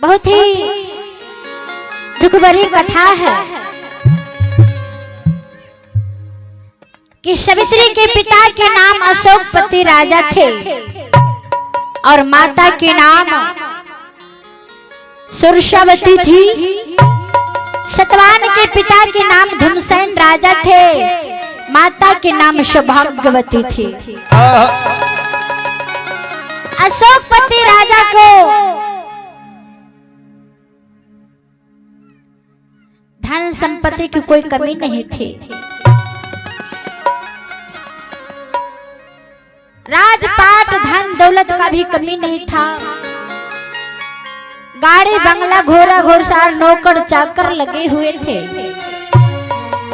बहुत ही दुख भरी कथा है कि सावित्री के पिता के नाम अशोकपति राजा थे और माता के नाम सुरसावती थी। सतवान के पिता के नाम धूमसेन राजा थे, माता के नाम सौभाग्यवती थी। अशोकपति राजा को धन संपत्ति की कोई कमी नहीं थी। राजपाट धन दौलत का भी कमी नहीं था। गाड़ी बंगला घोड़ा घोड़सार नौकर चाकर लगे हुए थे,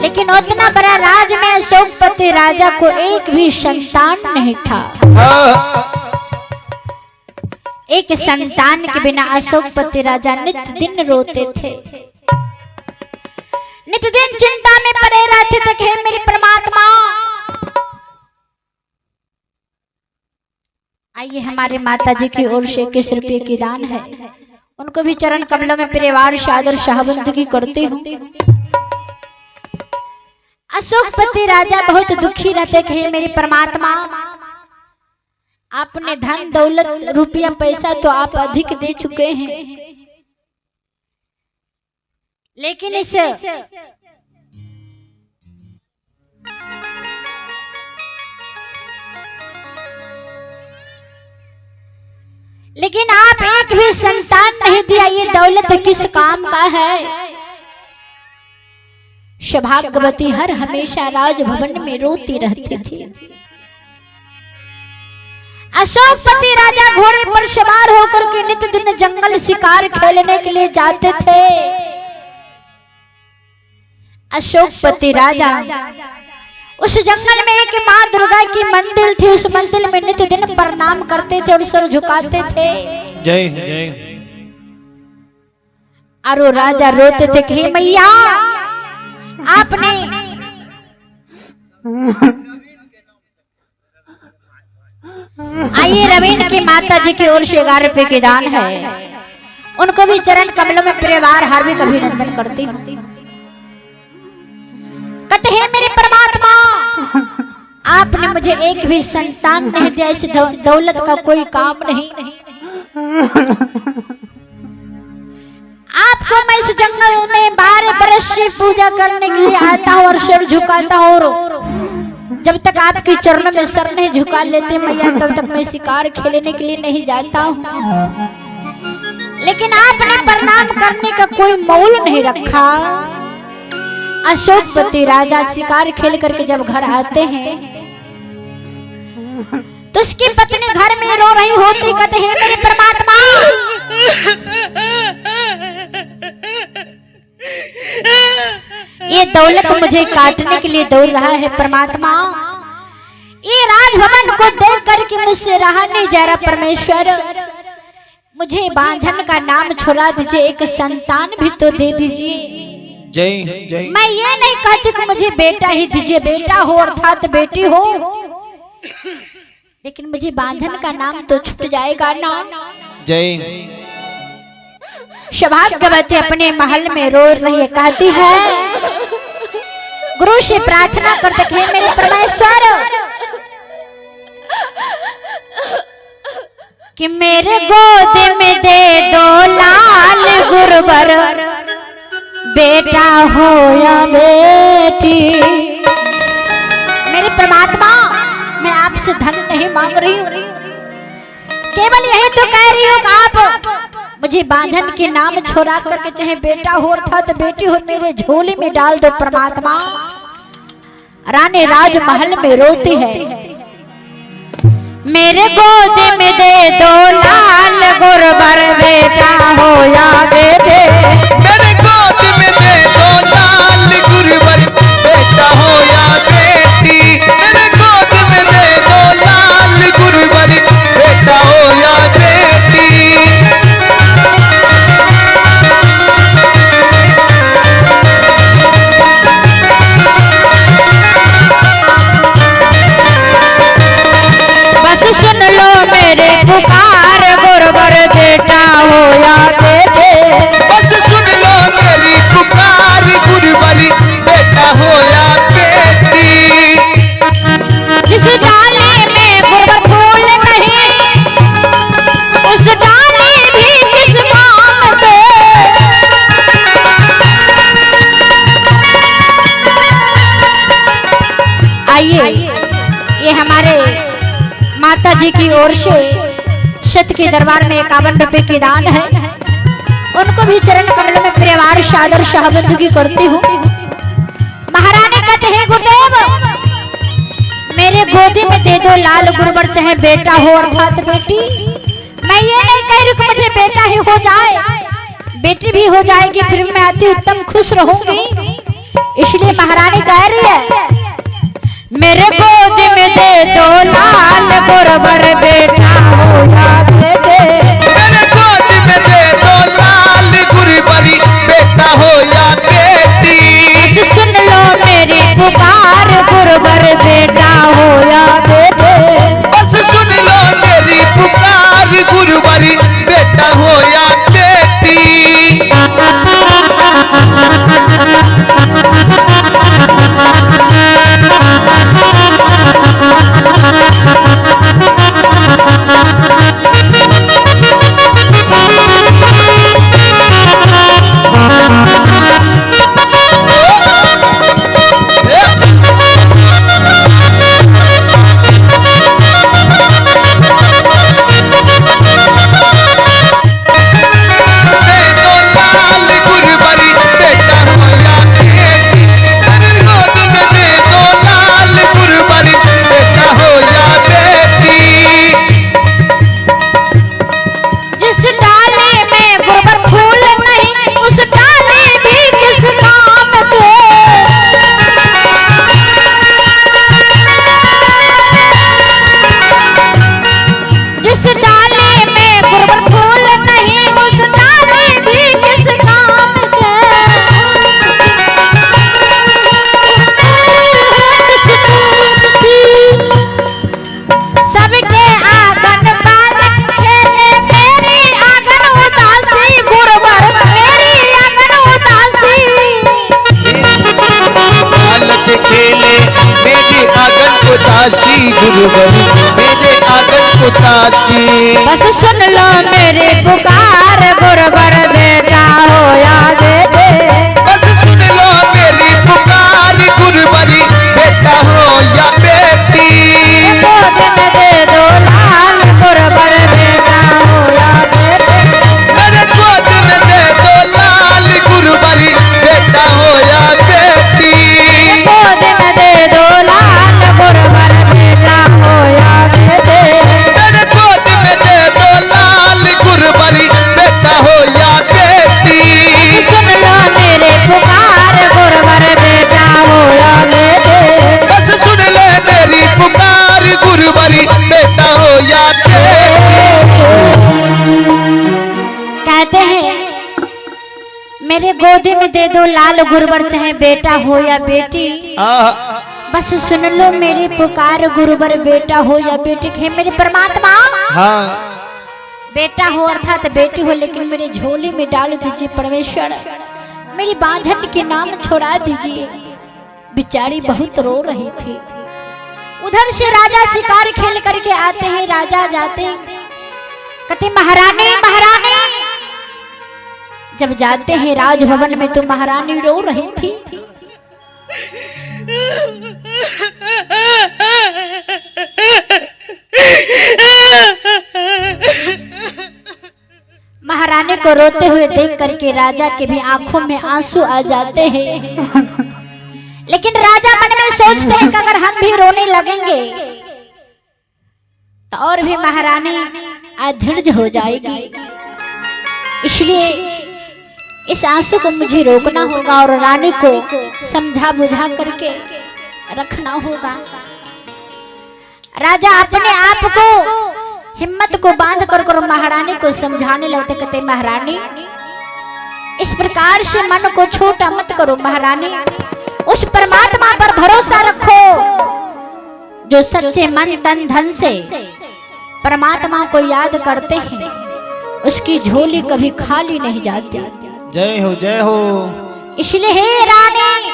लेकिन उतना बड़ा राज में अशोकपति राजा को एक भी संतान नहीं था। एक संतान के बिना अशोकपति राजा नित दिन रोते थे, नित दिन चिंता में पड़े रहते थे कि हे मेरे परमात्मा। आइए हमारे माता जी की ओर से 21 रुपये की दान है, उनको भी चरण कमलों में परिवार से आदर शाहबंदगी करती हूँ। अशोकपति राजा बहुत दुखी रहते कि हे मेरे परमात्मा, आपने धन दौलत रुपया पैसा तो आप अधिक दे चुके हैं, लेकिन आप एक भी संतान नहीं दिया, ये दौलत किस काम का है। सौभाग्यवती हर हमेशा राजभवन में रोती रहती थी। अशोकपति राजा घोड़े पर सवार होकर के नित दिन जंगल शिकार खेलने के लिए जाते थे। अशोकपति राजा उस जंगल में एक माँ दुर्गा की मंदिर थी, उस मंदिर में नित दिन प्रणाम करते थे और सर झुकाते थे। जय जय। और वो राजा रोते थे कि मैया आपने आइए रवीन की माता जी की ओर से 11 रुपये की दान है, उनको भी चरण कमलों में परिवार हार्दिक अभिनंदन करती हूँ। कहते हैं मेरे परमात्मा, आपने मुझे एक भी संतान नहीं दिया, इस दौलत का कोई काम नहीं। आपको मैं इस जंगल में 12 बरस से पूजा करने के लिए आता हूँ और सिर झुकाता हूँ, और जब तक आपके चरणों में सर नहीं झुका लेते मैया, तब तक मैं शिकार खेलने के लिए नहीं जाता हूँ। लेकिन आपने प्रणाम करने का कोई मोल नहीं रखा। अशोकपति राजा शिकार खेल करके जब घर आते हैं तो उसकी पत्नी घर में रो रही होती। कहते हैं मेरे परमात्मा, ये दौलत मुझे काटने के लिए दौड़ रहा है। परमात्मा, ये राजभवन को देख करके मुझसे रहा नहीं जा रहा। परमेश्वर, मुझे बांझन का नाम छुड़ा दीजिए, एक संतान भी तो दे दीजिए। जय जय। मैं ये नहीं कहती कि मुझे बेटा ही दीजिए, बेटा हो अर्थात बेटी हो, लेकिन मुझे बांझन का नाम तो छूट जाएगा ना। जय। सौभाग्यवती अपने महल में रो रही है, कहती है गुरु से प्रार्थना करते हैं मेरे परमेश्वर कि मेरे गोद में दे दो लाल गुरुवर, बेटा हो या बेटी। मेरे परमात्मा, मैं आपसे धन नहीं मांग रही हूँ, केवल यही तो कह रही हूँ कि आप मुझे बांझन के नाम छोड़ा करके चाहे बेटा हो अर्थात बेटी हो मेरे झोले में डाल दो। परमात्मा, रानी राजमहल में रोती है, मेरे गोद में दे दो लाल गुरुवर, बेटा हो या बेटे। मेरे गोद में दे दो लाल गुरुवर, बेटा हो या बेटी। मेरे गोद में दे दो लाल गुरुवर, बेटा हो या बेटी। बस सुन लो मेरे पुकार गुरुवर, बेटा हो जी की ओर से सत के दरबार में 51 रुपए की दान है, उनको भी चरण कमल में परिवार सादर शाहबंदगी करती हूँ। महारानी कहते हैं गुरुदेव मेरे गोदी में दे दो लाल गुरुवर, चाहे बेटा हो अर्थात बेटी। मैं ये नहीं कह रही कि मुझे बेटा ही हो जाए, बेटी भी हो जाएगी फिर मैं अति उत्तम खुश रहूंगी। इसलिए महारानी कह रही है मेरे गोद में दे दो लाल गुरुवर, बेटा हो या बेटे। मेरे गोद में दे दो लाल गुरुवरी, बेटा हो या बेटी। बस सुन लो मेरी पुकार गुरुवर, बेटा हो या बेटे। बस सुन लो मेरी पुकार गुरुवरी, बेटा हो या बेटी। गुरुवरी मेरे आंगन उदासी। बस सुन लो मेरे पुकार गुरुवर, बेटा हो या बेटे। बस सुन लो मेरी पुकार गुरुवरी, बेटा हो या बेटी। गोद में दे दो लाल गुरुवर, बेटा हो या बेटे। मेरे गोद में दे दो लाल गुरुवरी, बेटा हो या बेटी। गोद में दे दो लाल गुरुवर, बेटा हो या बेटे। मेरे गोद में दे दो लाल गुरुवरी, बेटा हो या बेटी। सुन लो मेरे पुकार गुरुवर, बेटा हो या बेटे। बस सुन ले मेरी पुकार गुरुवरी, बेटा हो या बेटी। कहते हैं मेरे गोदी में दे दो लाल गुरुवर, चाहे बेटा हो या बेटी। बस सुन लो मेरी पुकार गुरुवर, बेटा हो या बेटी। हे मेरे परमात्मा, हाँ बेटा हो अर्थात बेटी हो, लेकिन मेरे झोली में डाल दीजिए परमेश्वर। मेरी बांझन के नाम छोड़ा दीजिए। बेचारी बहुत रो रही थी। उधर से राजा शिकार खेल करके आते हैं। राजा जाते कहते महारानी महारानी। जब जाते हैं राजभवन में तो महारानी रो रही थी। महारानी को रोते हुए देख करके राजा के भी आंखों में आंसू आ जाते हैं। लेकिन राजा मन में सोचते हैं कि अगर हम भी रोने लगेंगे तो और भी महारानी अधीर्ज हो जाएगी। इसलिए इस आंसू को मुझे रोकना होगा और रानी को समझा बुझा करके रखना होगा। राजा अपने आप को हिम्मत को बांध कर महारानी को समझाने लगते। कहते महारानी इस प्रकार से मन को छोटा मत करो। महारानी उस परमात्मा पर भरोसा रखो जो सच्चे मन तन धन से परमात्मा को याद करते हैं। उसकी झोली कभी खाली नहीं जाती। जय हो जय हो। इसलिए हे रानी,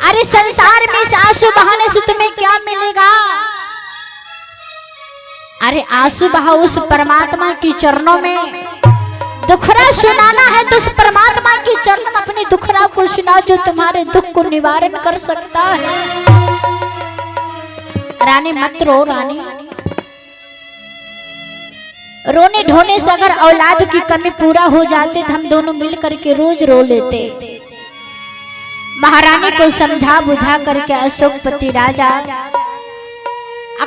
अरे संसार में इस आंसू बहाने से तुम्हें क्या मिलेगा? अरे आंसू बहाओ उस परमात्मा की चरणों में। दुखरा सुनाना है तो उस परमात्मा की चरण में अपने दुखरा को सुना जो तुम्हारे दुख को निवारण कर सकता है। रानी मत रो रानी, रोने ढोने से अगर औलाद की कमी पूरा हो जाती तो हम दोनों मिल करके रोज रो लेते। महारानी को समझा बुझा करके अशोकपति राजा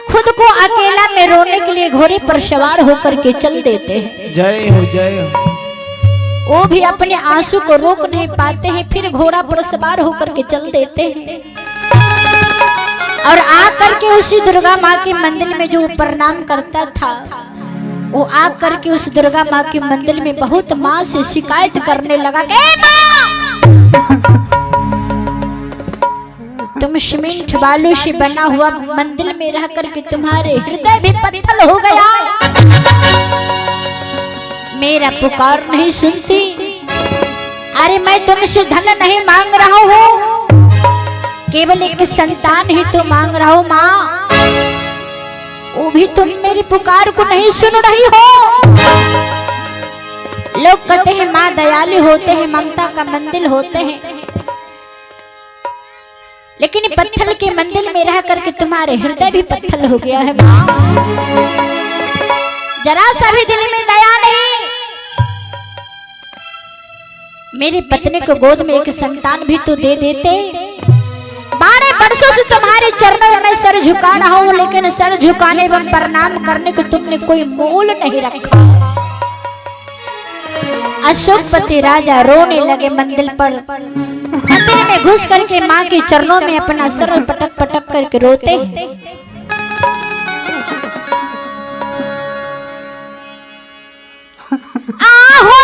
खुद को अकेला में रोने के लिए घोड़े पर सवार होकर के चल देते हैं। जय हो जय हो। वो भी अपने आंसू को रोक नहीं पाते हैं, फिर घोड़ा पर सवार होकर के चल देते हैं और आकर के उसी दुर्गा माँ के मंदिर में जो प्रणाम करता था, वो आकर के उस दुर्गा माँ के मंदिर में बहुत माँ से शिकायत करने लगा कि तुम सीमेंट बालू से बना हुआ मंदिर में रह करके तुम्हारे हृदय भी पत्थर हो गया, मेरा पुकार नहीं सुनती। अरे मैं तुमसे धन नहीं मांग रहा हूँ, केवल एक संतान ही तो मांग रहा हूँ माँ, वो भी तुम मेरी पुकार को नहीं सुन रही हो। लोग कहते हैं माँ दयालु होते हैं, ममता का मंदिर होते हैं, लेकिन पत्थर के मंदिर में रह करके तुम्हारे हृदय भी पत्थर हो गया है माँ, जरा सा भी दिल में दया नहीं। मेरी पत्नी को गोद में एक संतान भी तो दे देते। 12 वर्षों से तुम्हारे चरणों में मैं सर झुका रहा हूँ, लेकिन सर झुकाने एवं प्रणाम करने को तुमने कोई मोल नहीं रखा। अशोकपति राजा रोने लगे मंदिर पर, मंदिर में घुस करके माँ के चरणों में अपना सर पटक पटक करके रोते हैं। आहो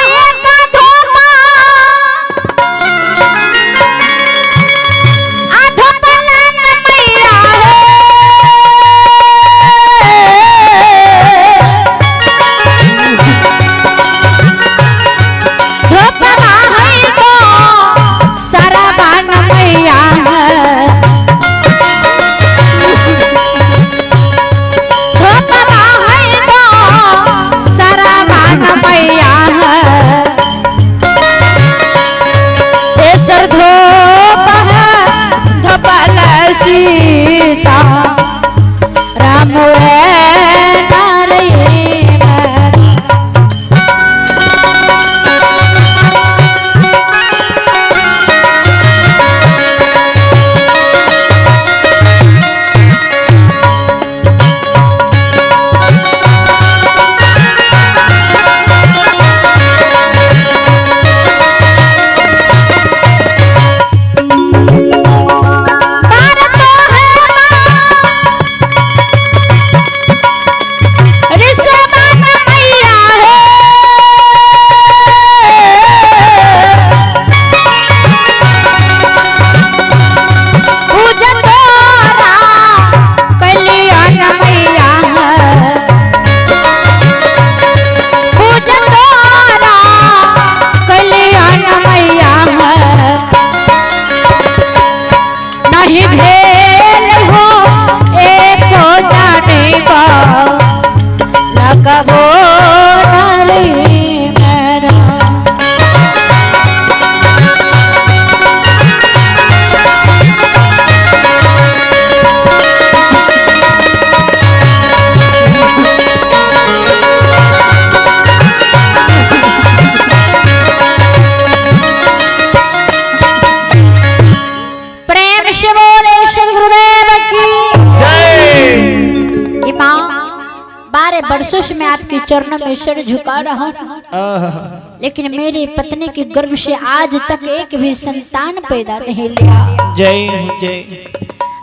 वर्षों से मैं आपके चरणों में सिर झुका रहा हूँ, लेकिन मेरी पत्नी के गर्भ से आज तक एक भी संतान पैदा नहीं लिया। जय जय।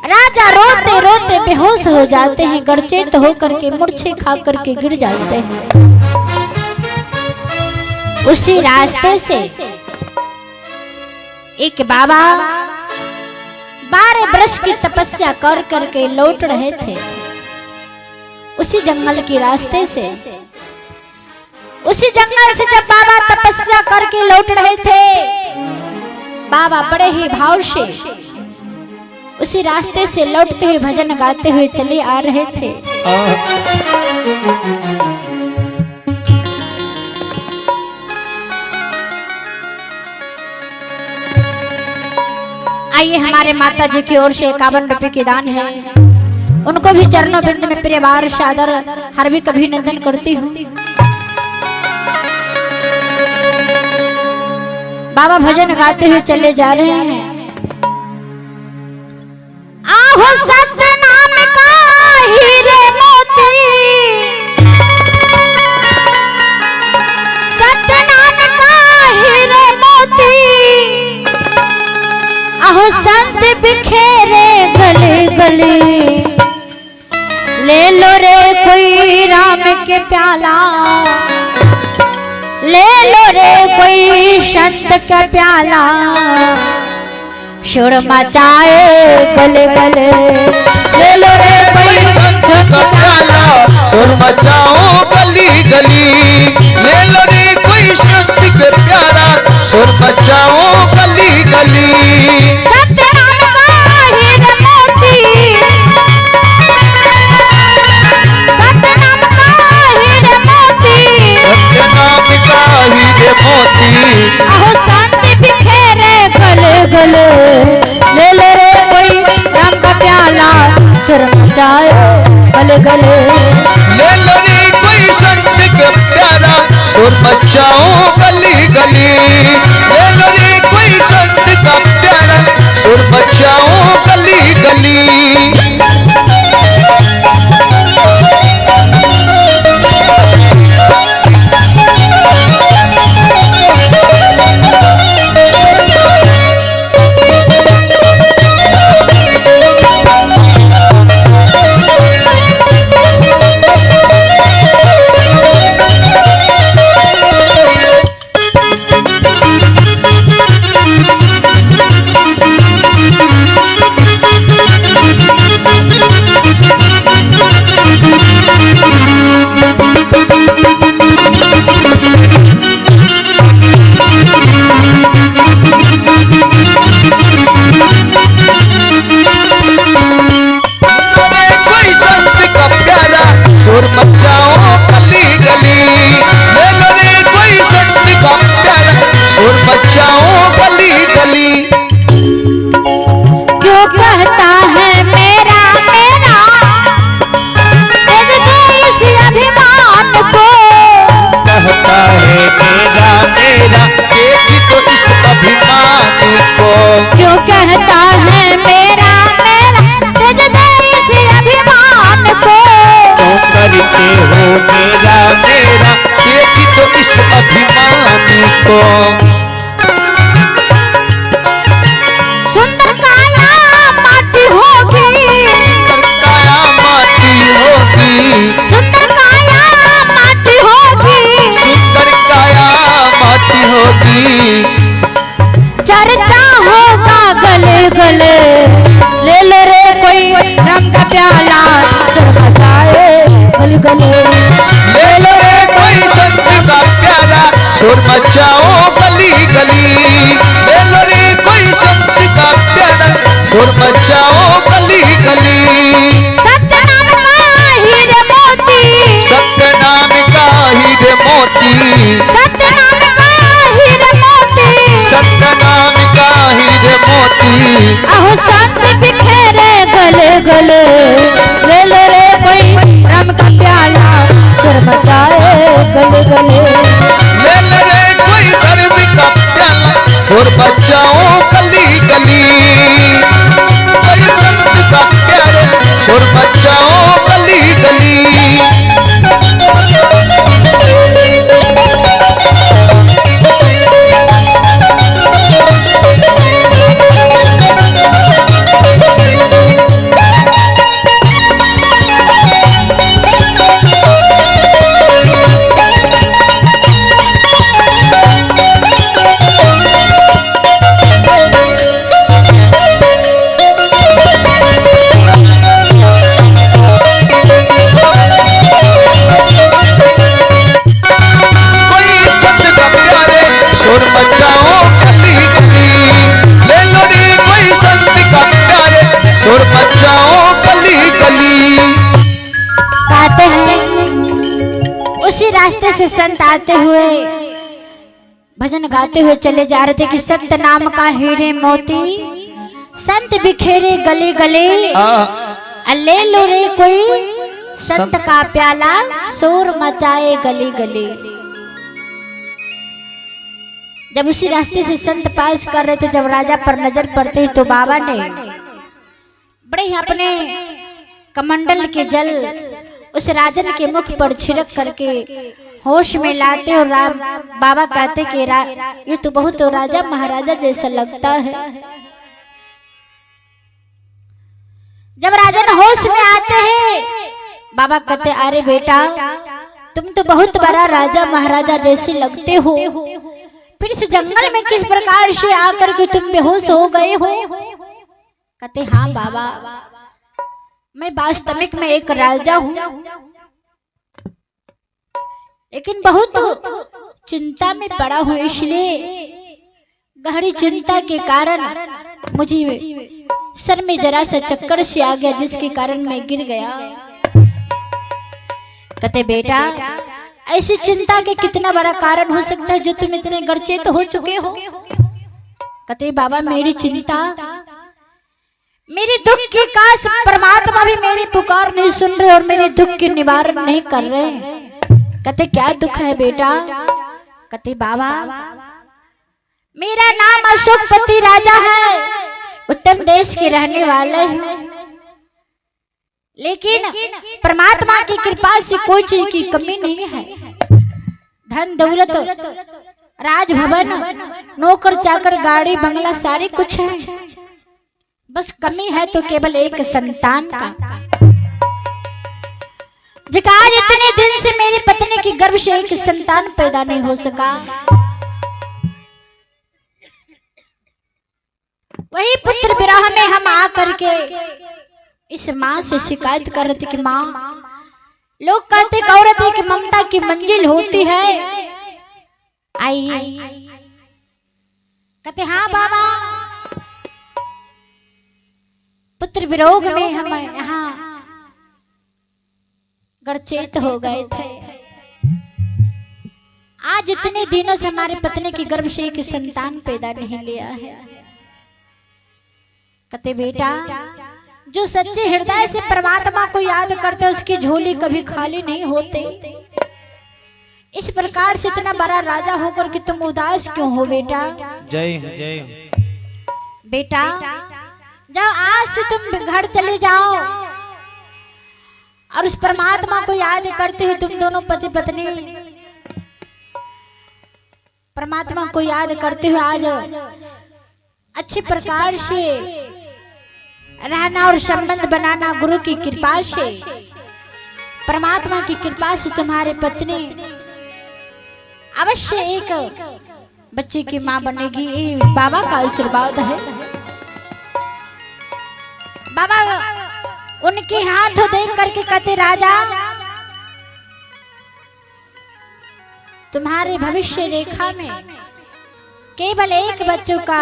राजा रोते रोते बेहोश हो जाते हैं, गड़चेत होकर के मूर्छे खा करके गिर जाते हैं। उसी रास्ते से एक बाबा 12 वर्ष की तपस्या कर करके लौट रहे थे। उसी जंगल के रास्ते से, उसी जंगल से जब बाबा तपस्या करके लौट रहे थे, बाबा बड़े ही भाव से उसी रास्ते से लौटते हुए भजन गाते हुए चले आ रहे थे। आइए हमारे माता जी की ओर से 51 रुपए की दान है, उनको भी चरणों बिंद में प्रिय बार सादर हार्दिक अभिनंदन करती हूँ। बाबा भजन गाते हुए चले जा रहे हैं। आहो सतनाम का हीरे मोती, सतनाम का हीरे मोती, आहो संत बिखेरे गले गले, ले लो रे कोई राम के प्याला, ले लो रे कोई संत का प्याला, शोर मचाए गले गले, ले लो रे कोई संत का प्याला, शोर मचाओ गली गली, ले लो रे कोई संत का प्याला, शोर मचाओ गली गली। सतनाम का हीरे मोती, सतनाम का हीरे मोती, सतनाम का हीरे मोती, आहो संत बिखेरे गले गले, ले लो रे कोई राम का प्याला, सुर मचाए गले गले, ले लो रे कोई संत का प्याला, शोर मचाओ गली गली, ले लो रे कोई संत का प्याला, शोर मचाओ गली गली। क्यों कहता है मेरा मेरा तेज दे इस अभिमान को, क्यों करते हो मेरा मेरा तेज तो इस अभिमान को। सुंदर काया माटी होगी, सुंदर काया माटी होगी, सुंदर काया माटी होगी, सुंदर काया माटी होगी, चर्चा होगा गले गले, ले ले रे कोई राम का प्याला, सुर मचाए गले गले, ले लो रे कोई संत का प्याला, शोर मचाओ गली गली, ले लो रे कोई संत का प्याला, शोर मचाओ गली गली। सतनाम का हीरे मोती, सतनाम का हीरे मोती, सतनाम का हीरे मोती, सतनाम का हीरे मोती, आहो संत बिखेरे गले गले, ले ले रे कोई राम का प्याला, सुर मचाए गले गले, ले लो रे कोई धर्म का प्याला, शोर मचाओ गली गली, कोई संत का प्याला, शोर मचाओ गली गली। उसी रास्ते से संत आते हुए भजन गाते हुए चले जा रहे थे कि संत नाम का हीरे मोती, संत बिखेरे गले गले, ले लो रे कोई संत का प्याला, शोर मचाए गली गली। जब उसी रास्ते से संत पास कर रहे थे, जब राजा पर नजर पड़ते तो बाबा ने बड़े ही अपने कमंडल के जल उस राजन के मुख पर छिड़क करके होश में लाते और बाबा कहते कि ये तो बहुत राजा महाराजा जैसा लगता है। जब राजन होश में आते हैं, बाबा कहते अरे बेटा तुम तो बहुत बड़ा राजा महाराजा जैसे लगते हो, फिर इस जंगल में किस प्रकार से आकर के तुम बेहोश हो गए हो? कहते हाँ बाबा, मैं वास्तविक में एक राजा हूँ, लेकिन बहुत चिंता में पड़ा हूँ, इसलिए गहरी चिंता के कारण मुझे सर में जरा सा चक्कर से आ गया, जिसके कारण मैं गिर गया। कहते बेटा ऐसी चिंता के कितना बड़ा कारण हो सकता है जो तुम इतने गरचेत हो चुके हो? कहते बाबा मेरी चिंता, मेरे दुख के काश परमात्मा भी मेरी पुकार नहीं सुन रहे और मेरे दुख के निवारण नहीं कर रहे। कहते क्या दुख है बेटा? कहते बाबा मेरा नाम अशोकपति राजा है, उत्तम देश के रहने वाले हैं, लेकिन परमात्मा की कृपा से कोई चीज की कमी नहीं है। धन दौलत, राजभवन, नौकर चाकर, गाड़ी बंगला सारे कुछ है, बस कमी है तो केवल एक संतान का। आज इतने दिन से मेरी पत्नी की गर्भ से एक संतान पैदा नहीं हो सका। वही पुत्र विरह में हम आकर के इस माँ से शिकायत कर रहे थे कि माँ, लोग कहते औरत की ममता की मंजिल होती है, आई। कहते हाँ बाबा, पुत्र विरोग में हम यहाँ गरचेत हो गए थे। आज इतने दिनों से हमारी पत्नी की गर्भ से एक संतान पैदा नहीं लिया है। कहते बेटा जो सच्चे हृदय से परमात्मा को याद करते उसकी झोली कभी खाली नहीं होते। इस प्रकार से इतना बड़ा राजा होकर के तुम उदास क्यों हो बेटा? जय जय बेटा जाओ, आज से तुम घर चले जाओ और उस परमात्मा को याद करते हुए तुम दोनों पति पत्नी परमात्मा को याद करते हुए आज अच्छे प्रकार से रहना और संबंध बनाना। गुरु की कृपा से, परमात्मा की कृपा से तुम्हारे पत्नी अवश्य एक बच्चे की मां बनेगी। ये बाबा का आशीर्वाद है। बाबा उनके हाथ देख करके कहते राजा तुम्हारे भविष्य रेखा में केवल एक बच्चों का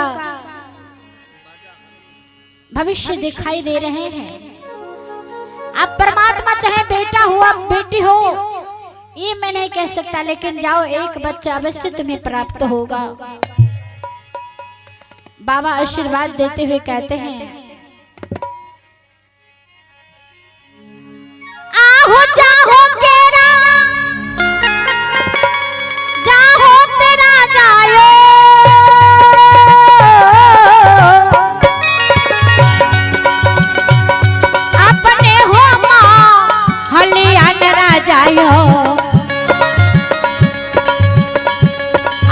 भविष्य दिखाई दे रहे हैं। अब परमात्मा चाहे बेटा हो अब बेटी हो ये मैं नहीं कह सकता, लेकिन जाओ एक बच्चा अवश्य तुम्हें प्राप्त होगा। बाबा आशीर्वाद देते हुए कहते हैं आहो जाहो केरा जाहो तेरा जायो, अपने हो मां हलियान राजायो,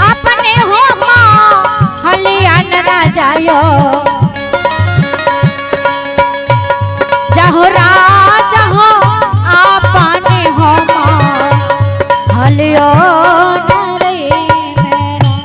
अपने हो मां हलियान राजायो, जाहो राजा हो आपने हो मां हलियो नरे मेरा।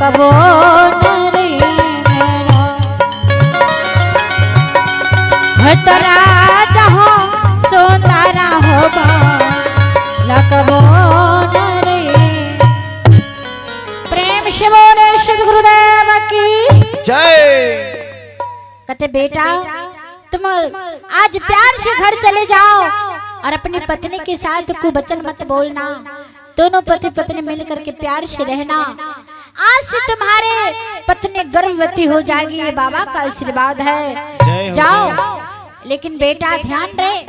लकबो नरे मेरा तोरा जहाँ सोतारा होगा लकबो नरे। प्रेम से बोले श्री गुरुदेव की जय। कहते बेटा तुम आज प्यार से घर चले जाओ और अपनी पत्नी के साथ कुवचन मत बोलना, दोनों पति पत्नी मिलकर के प्यार से रहना। आज से तुम्हारे पत्नी गर्भवती हो जाएगी, ये बाबा का आशीर्वाद है। जाओ, लेकिन बेटा ध्यान रहे,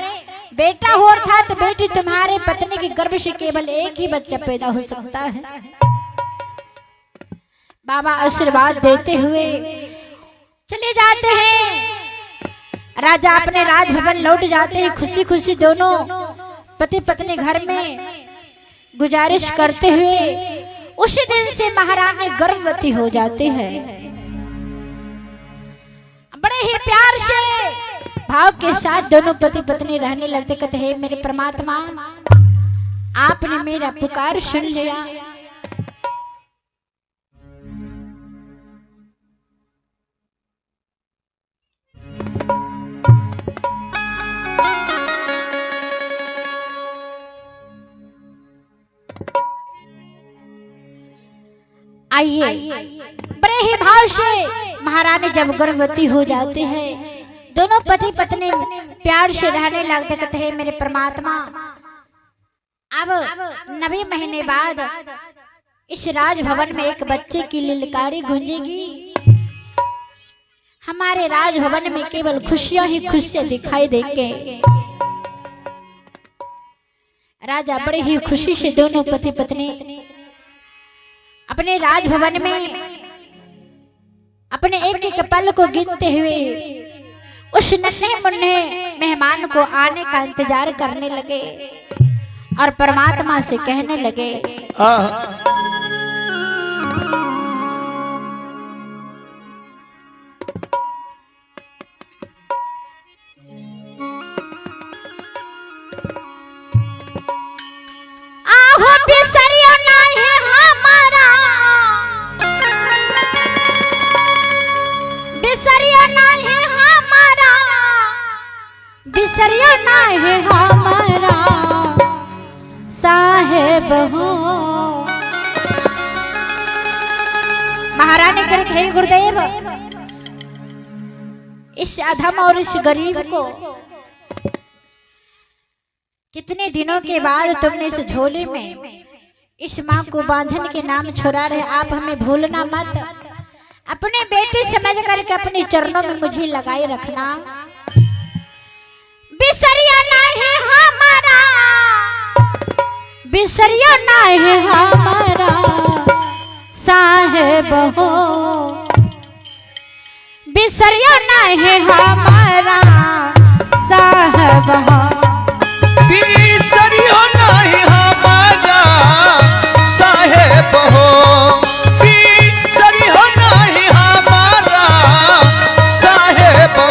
बेटा हो अर्थात बेटी तुम्हारे पत्नी के गर्भ से केवल एक ही बच्चा पैदा हो सकता है। बाबा आशीर्वाद देते हुए चले जाते हैं। राजा अपने राजभवन लौट जाते हैं, खुशी खुशी दोनों पति पत्नी घर में गुजारिश करते हुए उसी दिन से महारानी गर्भवती हो जाती है। बड़े ही प्यार से भाव के साथ दोनों पति पत्नी रहने लगते। कहते हैं मेरे परमात्मा आपने मेरा पुकार सुन लिया। आइए, बड़े ही भाव से महारानी जब गर्भवती हो जाते हैं, दोनों पति पत्नी प्यार से रहने लगते। कहते हैं मेरे परमात्मा अब 9 महीने बाद इस राजभवन में एक बच्चे की लिलकारी गूंजेगी। हमारे राजभवन में केवल खुशियां ही खुशियां दिखाई देंगे। राजा बड़े ही खुशी से दोनों पति पत्नी अपने राजभवन में अपने एक एक पल को गिनते हुए उस नन्हे मुन्ने मेहमान को आने का इंतजार करने लगे और परमात्मा से कहने लगे आहो बिसरियो नहीं हमारा, बिसरियो नहीं हमारा, बिसरियो नहीं हमारा साहेब हो। महारानी करे हे गुरुदेव, इस अधम और इस गरीब को कितने दिनों के बाद तुमने इस झोले में इस माँ को बांझन के नाम छोड़ा रहे, आप हमें भूलना मत। अपने बेटे समझ करके अपने चरणों में मुझे लगाए रखना। बिसरिया नहीं हमारा, बिसरिया नहीं हमारा साहेब हो, बिसरिया नहीं हमारा साहेब हो। बिसरियो नहीं हमारा साहेब हो, बिसरियो नहीं हमारा साहेब हो।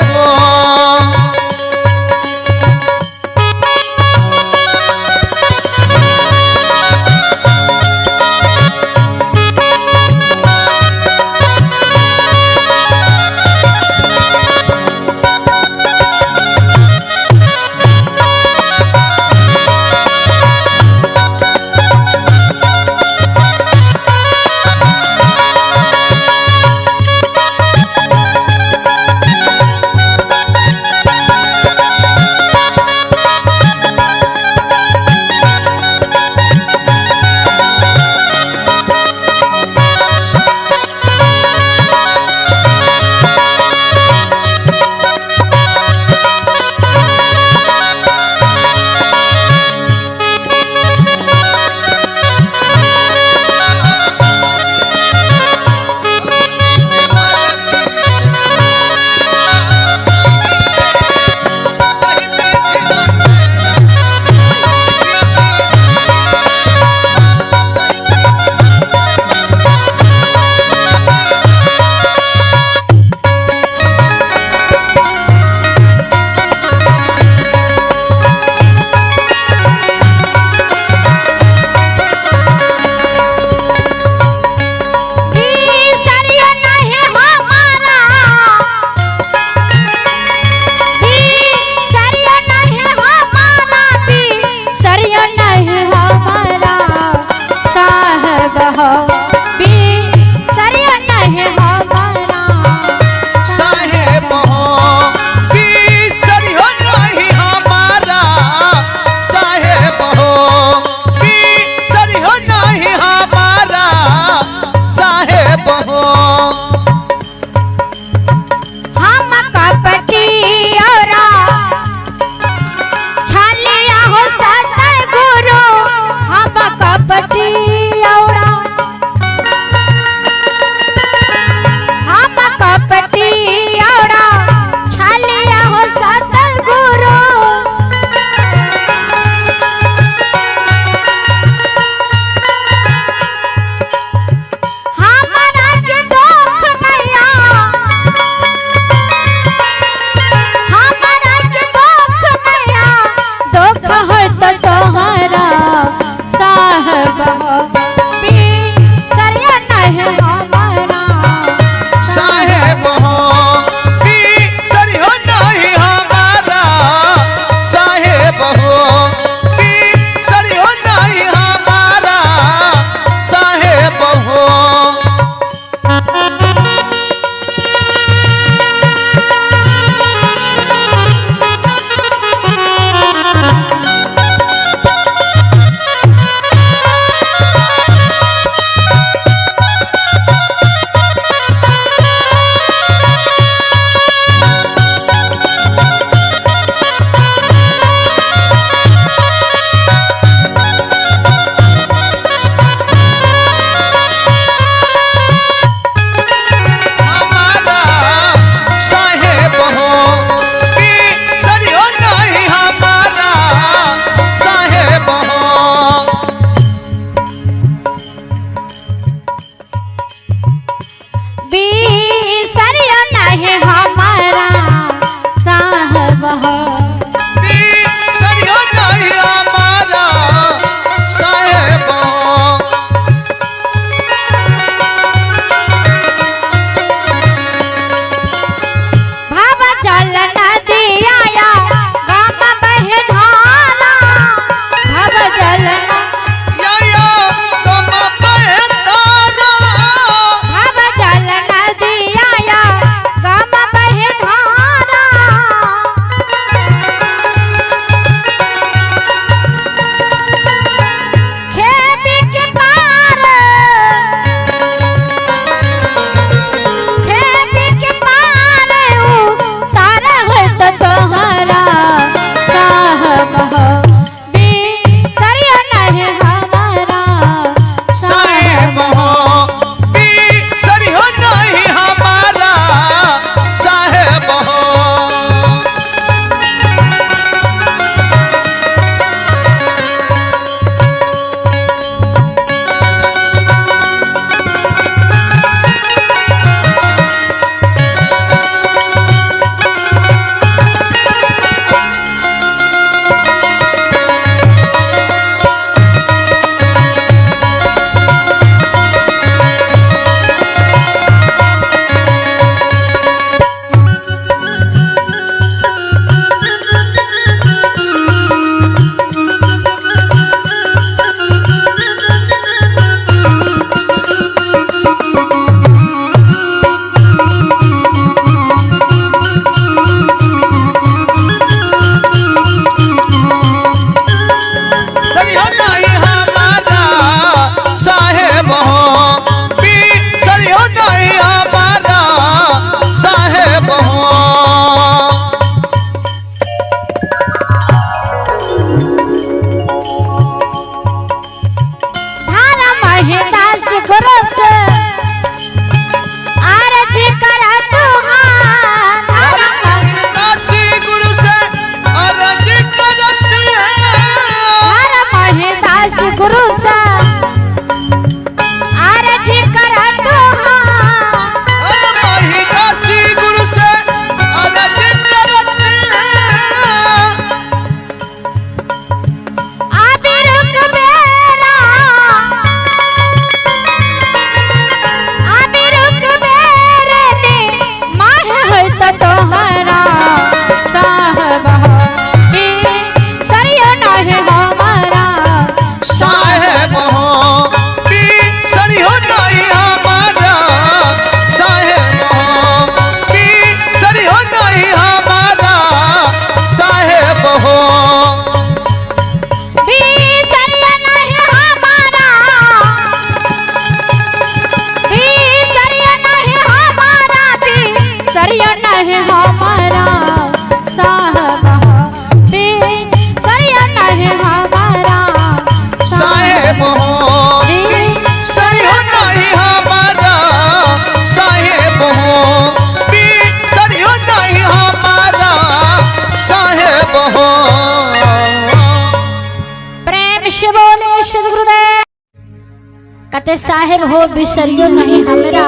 कहते साहेब हो बिसरियो नहीं हमरा।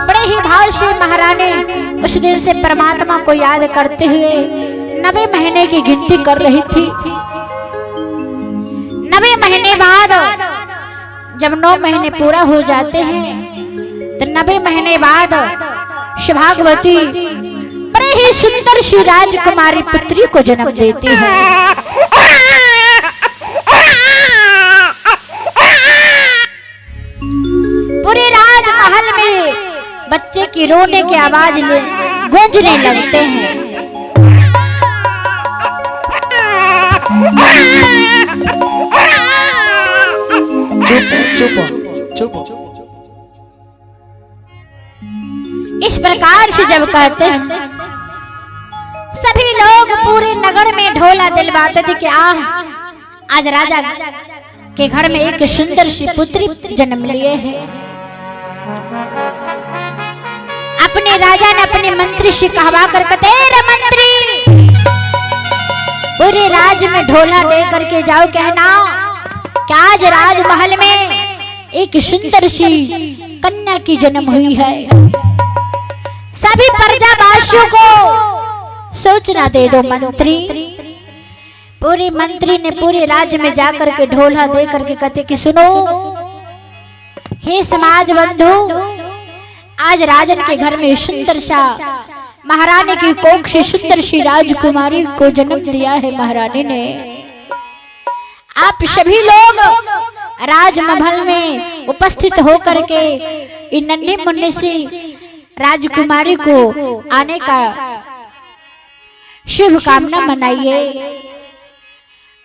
बड़े ही भाव से महारानी उस दिन से परमात्मा को याद करते हुए 90 महीने की गिनती कर रही थी। 90 महीने बाद जब 9 महीने पूरा हो जाते हैं तो 90 महीने बाद सौभाग्यवती बड़े ही सुंदर सी राजकुमारी पुत्री को जन्म देती है। पूरे राजमहल में बच्चे की रोने की आवाज गूंजने लगते हैं। चुप चुप। इस प्रकार से जब कहते हैं सभी लोग पूरे नगर में ढोला दिलवाते थे कि आज राजा के घर में एक सुंदर सी पुत्री जन्म लिए है। अपने राजा ने अपने मंत्री से कहवा कर कहते मंत्री पूरे राज्य में ढोला दे करके जाओ कहना कि आज राजमहल में एक सुंदर सी कन्या की जन्म हुई है। सभी प्रजावासियों को सूचना दे दो मंत्री। पूरे मंत्री ने पूरे राज्य में जाकर के ढोला दे करके कहते कि सुनो हे समाज बंधु, आज राजन के घर में सुंदर सा महारानी की कोख से सुंदर सी राजकुमारी को जन्म दिया है महारानी ने। आप सभी लोग राजमहल में उपस्थित होकर के इन नन्हे मुन्ने से राजकुमारी को आने का शुभ कामना मनाइए।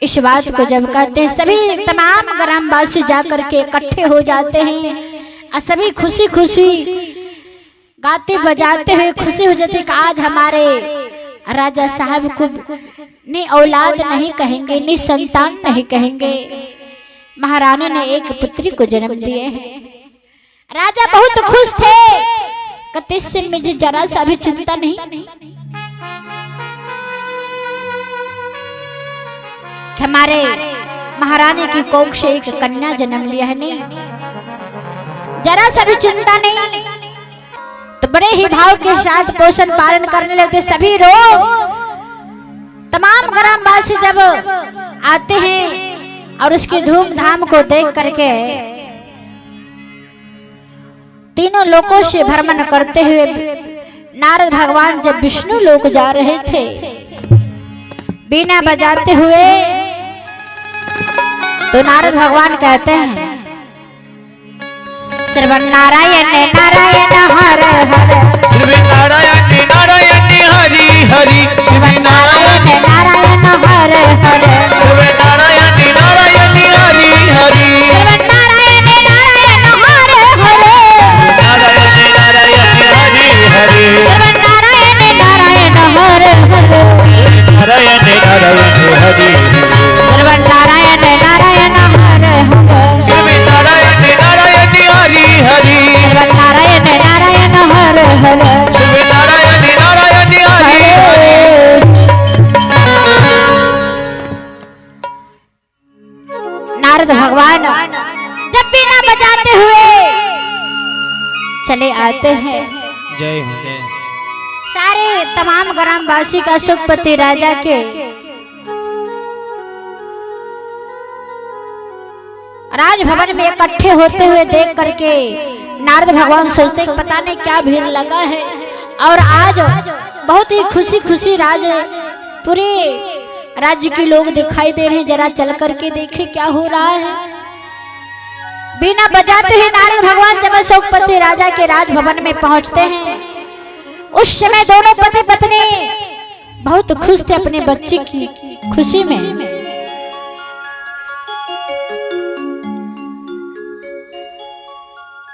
इस बात को जब कहते हैं सभी तमाम ग्रामवासी जाकर के इकट्ठे हो जाते हैं और सभी खुशी खुशी गाते बजाते हुए खुशी हो जाते कि आज हमारे राजा साहब को ने औलाद नहीं कहेंगे, नि संतान नहीं कहेंगे, महारानी ने एक पुत्री को जन्म दिए हैं। राजा बहुत खुश थे, कहते इससे मुझे जरा सा भी चिंता नहीं कि हमारे महारानी की कोख से एक कन्या जन्म लिया है, नहीं जरा सा भी चिंता नहीं। तो बड़े ही भाव के साथ पोषण पालन करने लगते सभी लोग। तमाम ग्रामवासी जब आते हैं और उसकी धूमधाम को देख करके तीनों लोकों से भ्रमण करते हुए नारद भगवान जब विष्णु लोक जा रहे थे बीना बजाते हुए, तो नारद भगवान कहते हैं श्रीमन्नारायण नारायण हर हर, श्रीमन्नारायण नारायण हरि हरि, श्रीमन्नारायण नारायण हर हर, श्रीमन्नारायण नारायण हरि हरि, श्रीमन्नारायण नारायण हर हर, नारायण नारायण हरि हरि, श्रीमन्नारायण नारायण हर हर, नारायण नारायण हरि, श्रीमन्नारायण नारायण हर हर, श्रीमन्नारायण नारायण हरि हरि, श्रीमन्नारायण नारायण हर हर, श्रीमन्नारायण नारायण हरि हरि। नारद भगवान जब बीना बजाते हुए चले आते हैं, जय हो जय। सारे तमाम ग्रामवासी का सुखपति राजा के राजभवन में इकट्ठे होते हुए देख करके नारद भगवान सोचते पता नहीं क्या भीड़ लगा है और आज बहुत ही खुशी खुशी पूरे राज्य के लोग दिखाई दे रहे हैं, जरा चल करके देखे क्या हो रहा है। बीना बजाते हुए नारद भगवान जब सुखपति राजा के राजभवन में पहुंचते हैं, उस समय दोनों पति पत्नी बहुत खुश थे अपने बच्चे की खुशी में।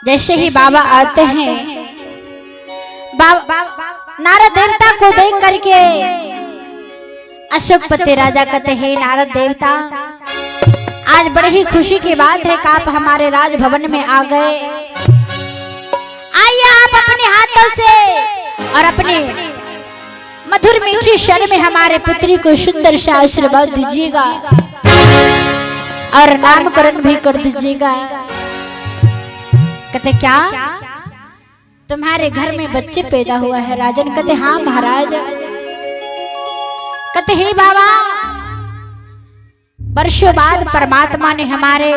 जैसे ही बाबा आते हैं, नारद देवता को देख करके अशोकपति राजा कहते हैं नारद देवता, आज बड़ी ही खुशी की बात है कि आप हमारे राजभवन में आ गए। आइए आप अपने हाथों से और अपने मधुर मीठी स्वर में हमारे पुत्री को सुंदर सा आशीर्वाद दीजिएगा और नामकरण भी कर दीजिएगा। कहते क्या तुम्हारे घर में बच्चे पैदा हुआ है राजन? कहते हाँ महाराज। कहते हे बाबा, वर्षों बाद परमात्मा ने हमारे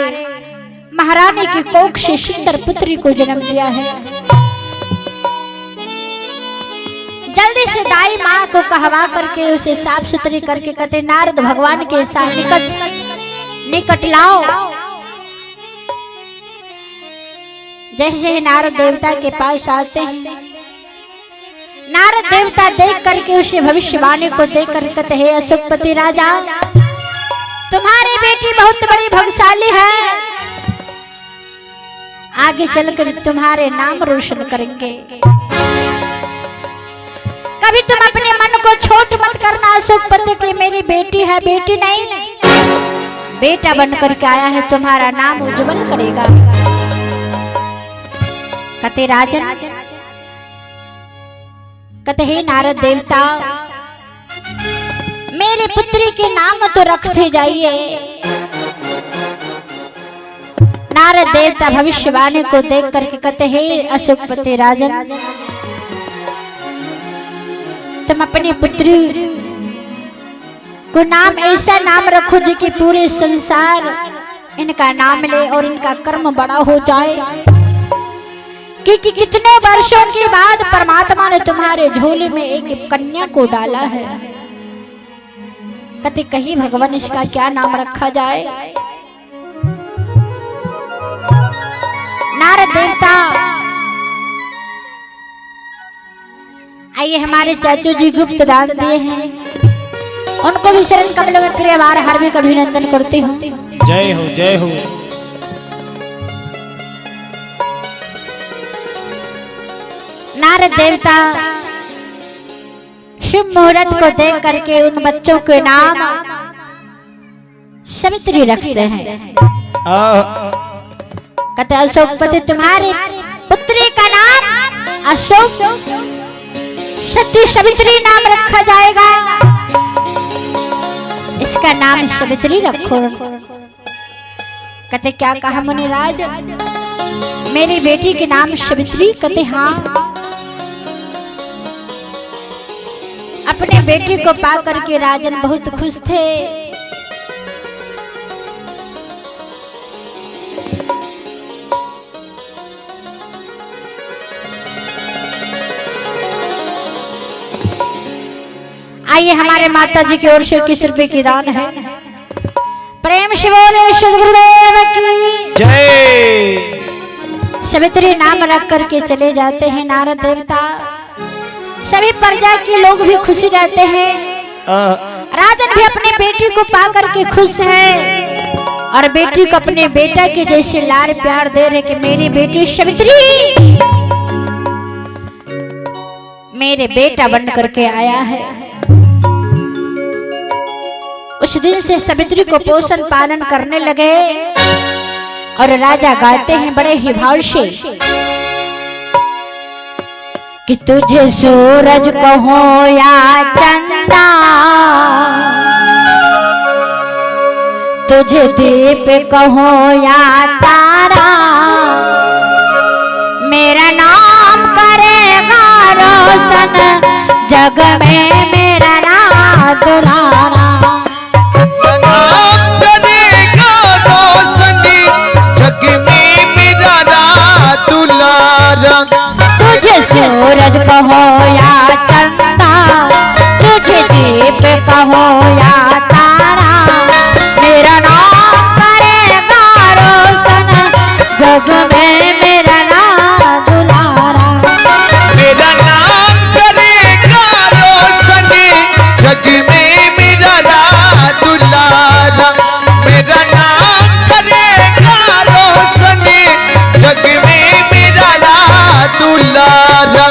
महारानी की कोख से सुंदर पुत्री को जन्म दिया है। जल्दी से दाई माँ को कहवा करके उसे साफ सुथरी करके कहते नारद भगवान के साथ निकट लाओ। जैसे ही नारद देवता के पास आते हैं, नारद देवता देख करके उसे भविष्यवाणी को देख कर कहते हे अशोकपति राजा, तुम्हारी बेटी बहुत बड़ी भाग्यशाली है, आगे चलकर तुम्हारे नाम रोशन करेंगे। कभी तुम अपने मन को छोट मत करना अशोकपति की मेरी बेटी है, बेटी नहीं बेटा बनकर के आया है, तुम्हारा नाम उज्जवल करेगा। कहते राजन, कहते हे नारद देवता, मेरे पुत्री के नाम तो रखते जाइए। नारद देवता भविष्यवाणी को देख करके कहते हे अशोकपति राजन, तुम अपनी पुत्री को नाम ऐसा नाम रखो जो कि पूरे संसार इनका नाम ले और इनका कर्म बड़ा हो जाए, क्योंकि कितने वर्षों के बाद परमात्मा ने तुम्हारे झोले में एक कन्या को डाला है। कहते कहीं भगवान इसका क्या नाम रखा जाए? नारद देवता आइए, हमारे चाचू जी गुप्त दान दिए हैं, उनको भी शरण कमलों में प्रिय बार हार्दिक अभिनंदन करती हूँ। जय हो जय हो। नारद देवता शुभ मुहूर्त को देख करके उन बच्चों के नाम सवित्री रखते हैं। कहते अशोकपति तुम्हारी पुत्री का नाम अशोक सती सवित्री नाम रखा जाएगा, इसका नाम सवित्री रखो। कहते क्या कहा मुनिराज, मेरी बेटी के नाम सवित्री? कहते हाँ। अपने बेटी को पाकर के राजन बहुत खुश थे। आइए, हमारे माता जी की ओर से 21 रुपए की दान है। प्रेम से बोले सद्गुरुदेव की जय। सवित्री नाम रख करके चले जाते हैं नारद देवता। सभी प्रजा के लोग भी खुशी रहते हैं। राजन भी अपने बेटी को पाकर के खुश है और बेटी को अपने बेटा के जैसे लाड़ प्यार दे रहे कि मेरी बेटी सवित्री मेरे बेटा बन करके आया है। उस दिन से सवित्री को पोषण पालन करने लगे और राजा गाते हैं बड़े ही भाव से कि तुझे सूरज कहो या चंदा, तुझे दीप कहो या तारा, मेरा नाम करेगा रोशन जग में मेरा नाम दुलारा। सूरज कहो या चंदा, तुझे दीप कहो या तारा, मेरा नाम करेगा रोशन जग में मेरा नाम दुलारा। मेरा नाम करेगा रोशन जग में मेरा नाम दुलारा। मेरा नाम करेगा रोशन जग में मेरा नाम दुलारा।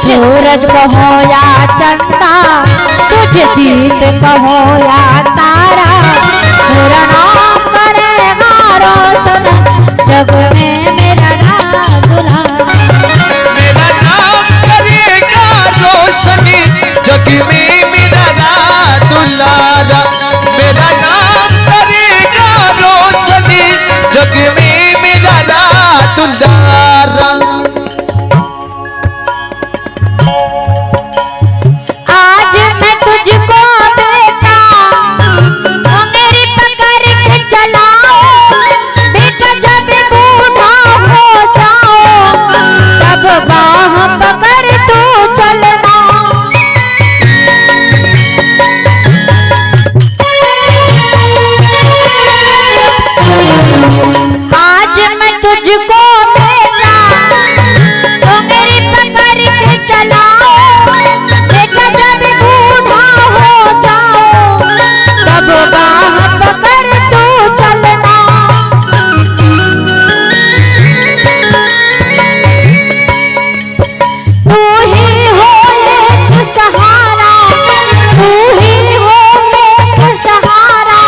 सूरज कहो या चंदा, तुझे दीप कहो या तारा, मेरा नाम करेगा रोशन जग में मेरा नाम दुलारा। मेरा नाम करेगा रोशनी जग में मेरा नाम दुलारा। मेरा नाम करेगा रोशनी जग में मेरा नाम दुलारा। आज मैं तुझको बेटा मेरी पकड़ के चलाऊं, बेटा जब बूढ़ा हो जाओ तब बाह पकड़ तू चलना। आज मैं तुझको बेटा मेरी पकड़ के चलाऊं, बेटा जब बूढ़ा हो जाओ तब बाह पकड़ तू चलना। तू ही हो एक सहारा, तू ही हो एक सहारा,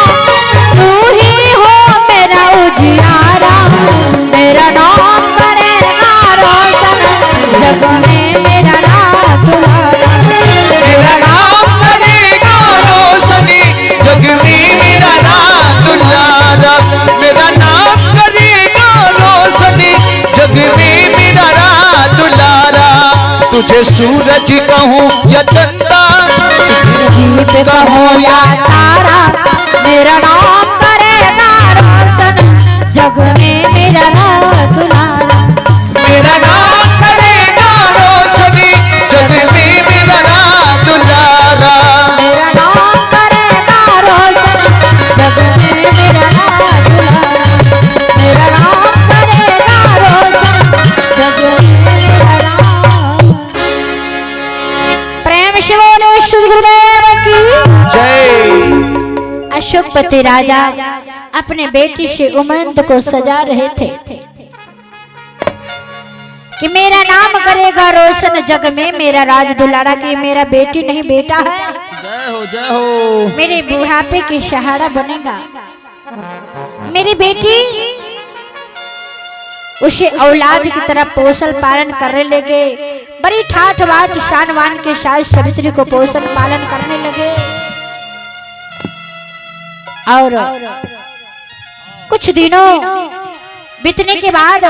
तू ही हो मेरा उजियारा, मेरा नाम करेगा रोशन जग में मेरा नाम दुलारा। मेरा नाम करेगा रोशनी जग में मेरा नाम दुलारा। मेरा नाम करेगा रोशनी जग में मेरा नाम दुलारा। तुझे सूरज कहूँ या चंदा, दीप कहो या तारा, मेरा नाम करेगा रोशन जग में मेरा नाम दुलारा। मेरा नाम करेगा रोशनी जग में मेरा नाम दुलारा। मेरा नाम करेगा रोशन जग में मेरा नाम दुलारा। मेरा नाम करेगा रोशन जग में मेरा नाम। प्रेम से बोलो श्री गुरुदेव की जय। अशोकपति राजा अपने बेटी से उमंद को सजा रहे थे कि मेरा नाम करेगा रोशन जग में मेरा राज दुलारा, की मेरा बेटी नहीं बेटा है, जय हो जय हो। मेरे बुढ़ापे की सहारा बनेगा। मेरी बेटी उसे औलाद की तरह पोषण पालन करने लगे, बड़ी ठाठ बाट शान वान के साथ सवित्री को पोषण पालन करने लगे। और कुछ दिनों बीतने के बाद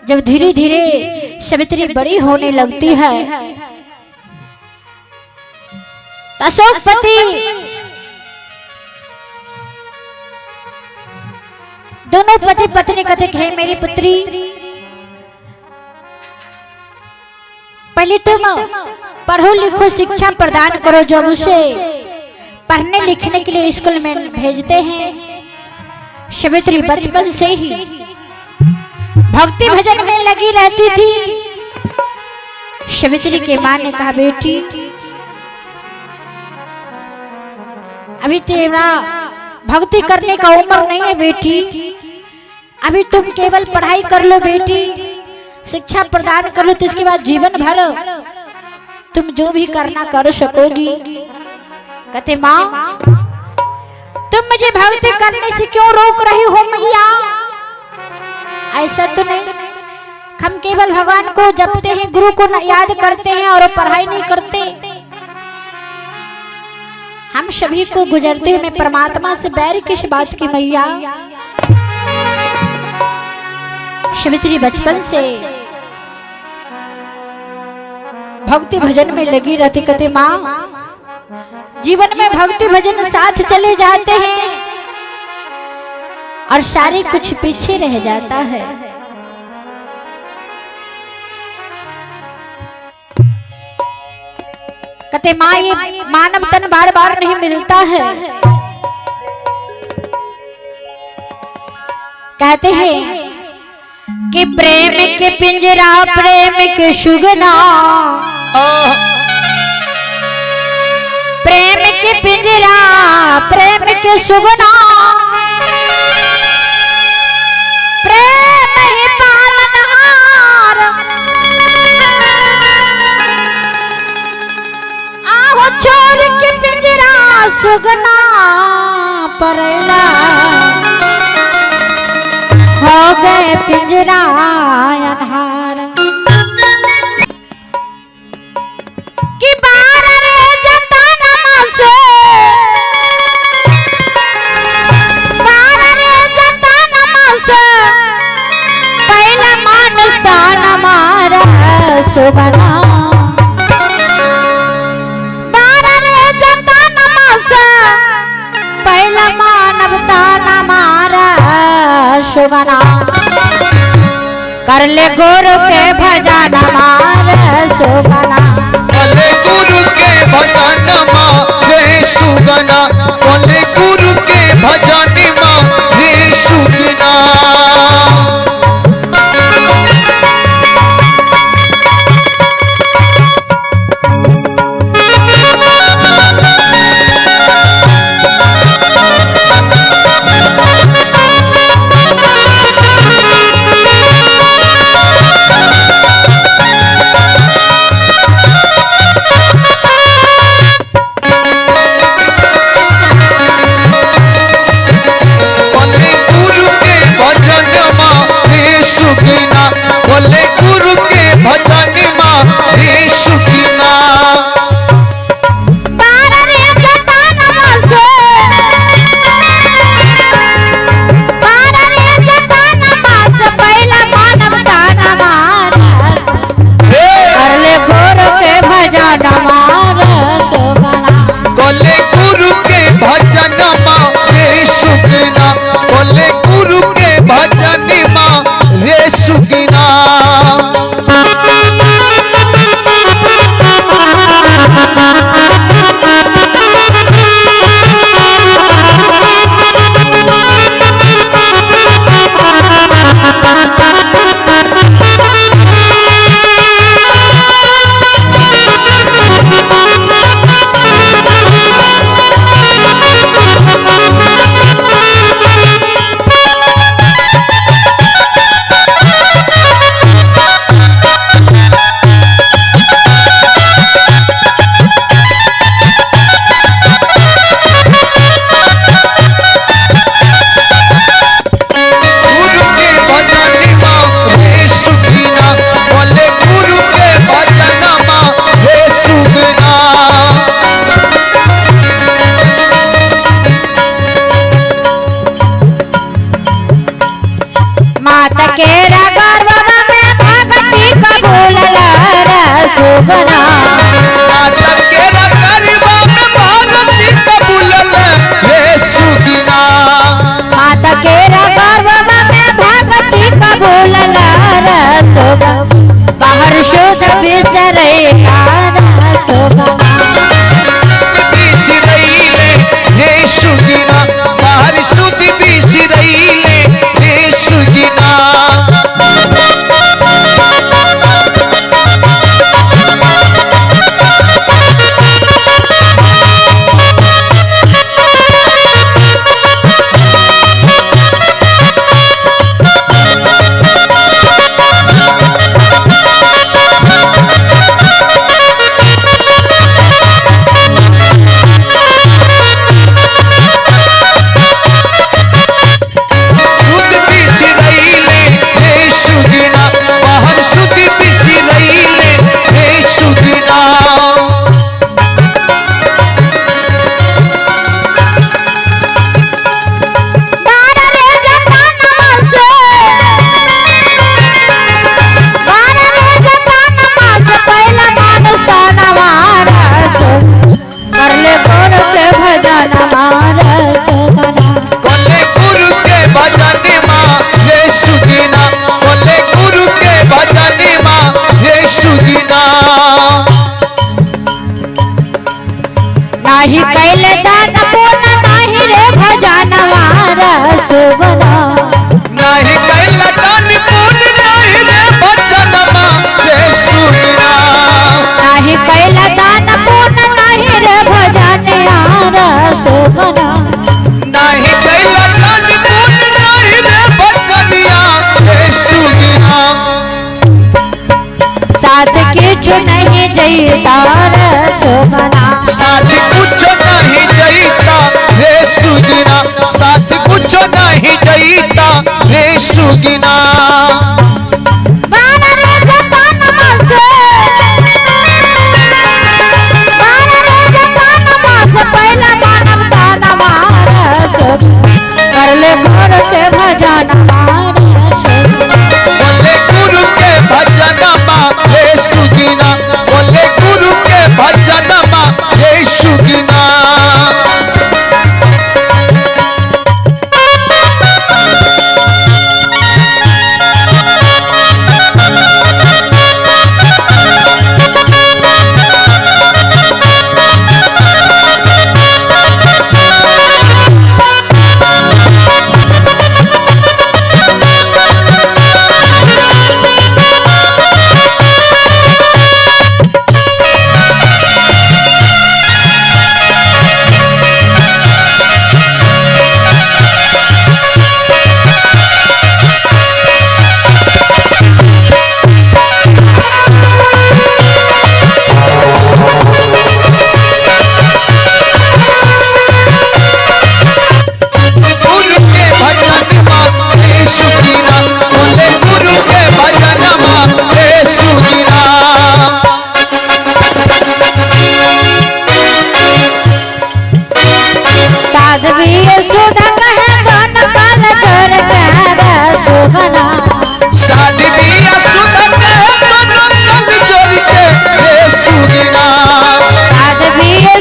जब धीरे धीरे सवित्री बड़ी होने लगती है, अशोकपति दोनों पति पत्नी कहते हैं मेरी पुत्री पहले तुम पढ़ो लिखो शिक्षा प्रदान करो। जब उसे पढ़ने लिखने के लिए स्कूल में भेजते हैं, सवित्री बचपन से ही भक्ति भजन में लगी रहती थी। सवित्री के मां ने कहा बेटी अभी तेरा भक्ति करने का उम्र नहीं है बेटी, अभी तुम केवल पढ़ाई कर लो बेटी, शिक्षा प्रदान कर लो, तो इसके बाद जीवन भर तुम जो भी करना कर सकोगी। कहते माँ तुम मुझे भक्ति करने से क्यों रोक रही हो मैया? ऐसा तो नहीं, हम केवल भगवान को जपते हैं, गुरु को याद करते हैं और पढ़ाई नहीं करते। हम सभी को गुजरते हुए परमात्मा से बैर किस बात की मैया? सवित्री बचपन से भक्ति भजन में लगी रहती। कहते माँ जीवन में भक्ति भजन साथ चले जाते हैं और सारे कुछ पीछे रह जाता है। कहते माँ ये मानव तन बार बार नहीं मिलता है। कहते हैं कि प्रेम के पिंजरा प्रेम के सुगना, प्रेम के पिंजरा प्रेम के सुगना, प्रेम ही पालनहार, सुगना परेला हो गए पिंजरा अन्हार कि बार रे जतनमा से बार रे जतनमा से पहला मानुष तान मारा सुगना बार रे जतनमा से पहला मानवता न मारा सुगना कर ले गुरु के भजन मार सुगना बोले गुरु के भजन रे सुगना बोले गुरु के भजन रे सुगना बोले गुरु के भजन रे सुगना बार रे जतनमा से पहला मानवता न मारा कर ले गुरु के भजन मार सुगना बोले गुरु के भजन रे सुगना बोले गुरु के भजन रे सुगना माता के गर्भ में भक्ति कबूल सुगना माता के गर्भ में भक्ति कबूल रे सुगना माता के गर्भ में भक्ति कबूल सुगना बाहर शुद्ध बिसरे सुगना बिसरैले रे सुगना बाहर शुद्ध बिसरैले रे सुगना नाही कैले दान पुण्य नाही रे भजन सुगना नाही कैला दान पुण्य नाही रे भजन रे सुगना नाही कैला दान पुण्य नाही रे भजन सुगना नाही कैला दान पुण्य नाही रे भजन रे सुगना साथ किछु नहीं जईता सुगना साथ कुछ नहीं जईता पैता रे सुगिना बोले गुरु के भजन रे सुगिना बोले गुरु के भजन रे सुगिना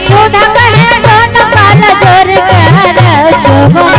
सुधा कहे दोनों काल जोर के रे सुगना